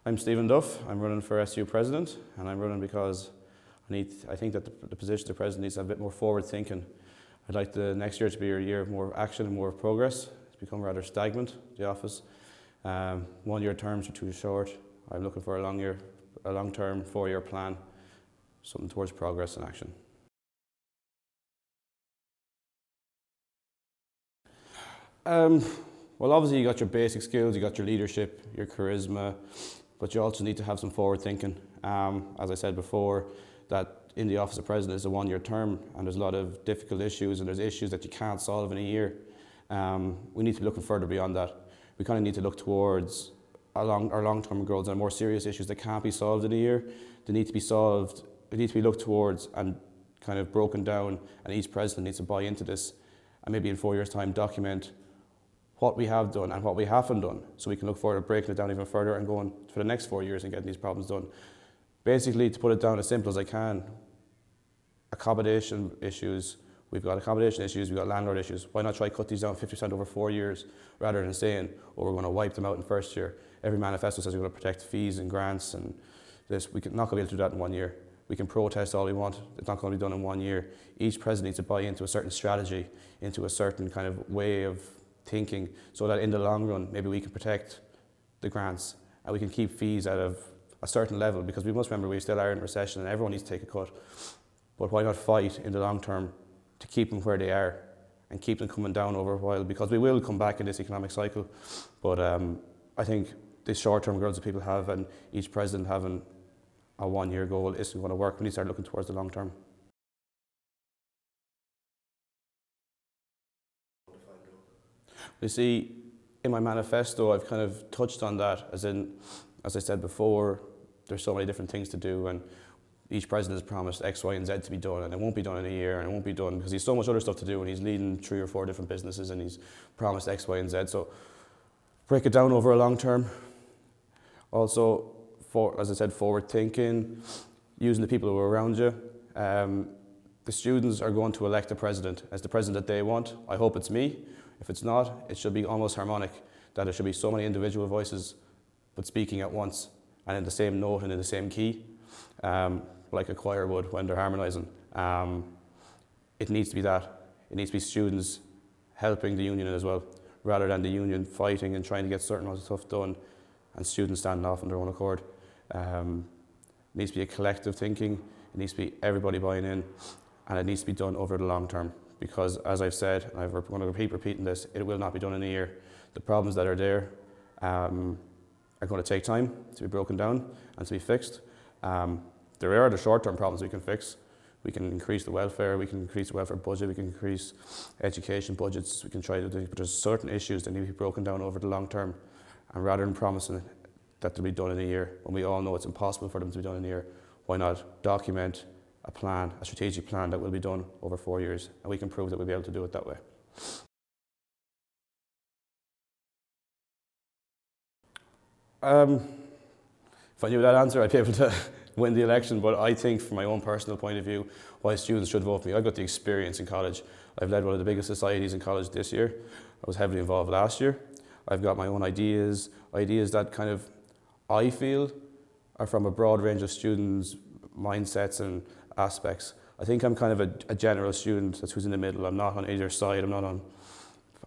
I'm Stephen Duff. I'm running for SU President, and I'm running because I think that the position of President needs to have a bit more forward thinking. I'd like the next year to be a year of more action and more progress. It's become rather stagnant, the office. 1 year terms are too short. I'm looking for a long-term 4-year plan, something towards progress and action. Well, obviously you got your basic skills, you got your leadership, your charisma, but you also need to have some forward thinking. As I said before, that in the office of president is a 1 year term, and there's a lot of difficult issues, and there's issues that you can't solve in a year. We need to be looking further beyond that. We kind of need to look towards our long-term goals and more serious issues that can't be solved in a year. They need to be solved, they need to be looked towards and kind of broken down, and each president needs to buy into this, and maybe in 4 years' time document what we have done and what we haven't done, so we can look forward to breaking it down even further and going for the next 4 years and getting these problems done. Basically, to put it down as simple as I can, accommodation issues, we've got landlord issues. Why not try cut these down 50% over 4 years rather than saying, oh, we're going to wipe them out in first year. Every manifesto says we're going to protect fees and grants and this. We're not going to be able to do that in 1 year. We can protest all we want, it's not going to be done in 1 year. Each president needs to buy into a certain strategy, into a certain kind of way of thinking, so that in the long run, maybe we can protect the grants and we can keep fees out of a certain level, because we must remember we still are in recession and everyone needs to take a cut. But why not fight in the long term to keep them where they are and keep them coming down over a while, because we will come back in this economic cycle. But I think the short-term goals that people have and each president having a 1 year goal isn't going to work. We need to start looking towards the long term. You see, in my manifesto, I've kind of touched on that, as I said before, there's so many different things to do, and each president has promised X, Y, and Z to be done, and it won't be done in a year, and it won't be done because he's so much other stuff to do, and he's leading 3 or 4 different businesses, and he's promised X, Y, and Z. So break it down over a long term. Also, as I said, forward thinking, using the people who are around you. The students are going to elect a president as the president that they want. I hope it's me. If it's not, it should be almost harmonic, that there should be so many individual voices, but speaking at once and in the same note and in the same key, like a choir would when they're harmonising. It needs to be that. It needs to be students helping the union as well, rather than the union fighting and trying to get certain amount of stuff done and students standing off on their own accord. It needs to be a collective thinking. It needs to be everybody buying in, and it needs to be done over the long term. Because, as I've said, and I'm going to keep repeating this, it will not be done in a year. The problems that are there are going to take time to be broken down and to be fixed. There are the short-term problems we can fix. We can increase the welfare, we can increase the welfare budget, we can increase education budgets, we can try to do, but there's certain issues that need to be broken down over the long term. And rather than promising that they'll be done in a year, when we all know it's impossible for them to be done in a year, why not document a plan, a strategic plan that will be done over 4 years, and we can prove that we'll be able to do it that way. If I knew that answer, I'd be able to win the election, but I think from my own personal point of view, why students should vote for me. I've got the experience in college. I've led one of the biggest societies in college this year. I was heavily involved last year. I've got my own ideas that kind of, I feel, are from a broad range of students' mindsets and aspects. I think I'm kind of a general student that's who's in the middle. I'm not on either side. I don't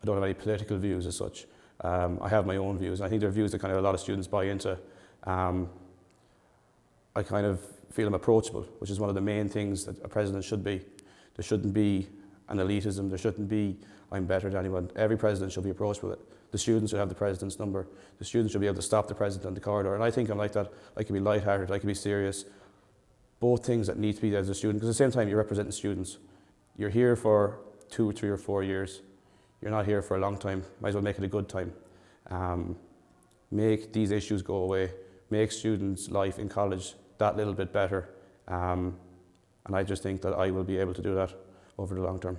have any political views as such. I have my own views, and I think they're views that kind of a lot of students buy into. I kind of feel I'm approachable, which is one of the main things that a president should be. There shouldn't be an elitism. There shouldn't be, I'm better than anyone. Every president should be approachable. The students should have the president's number. The students should be able to stop the president on the corridor. And I think I'm like that. I can be lighthearted. I can be serious. Both things that need to be there as a student, because at the same time you're representing students. You're here for 2, 3 or 4 years. You're not here for a long time. Might as well make it a good time. Make these issues go away. Make students' life in college that little bit better. And I just think that I will be able to do that over the long term.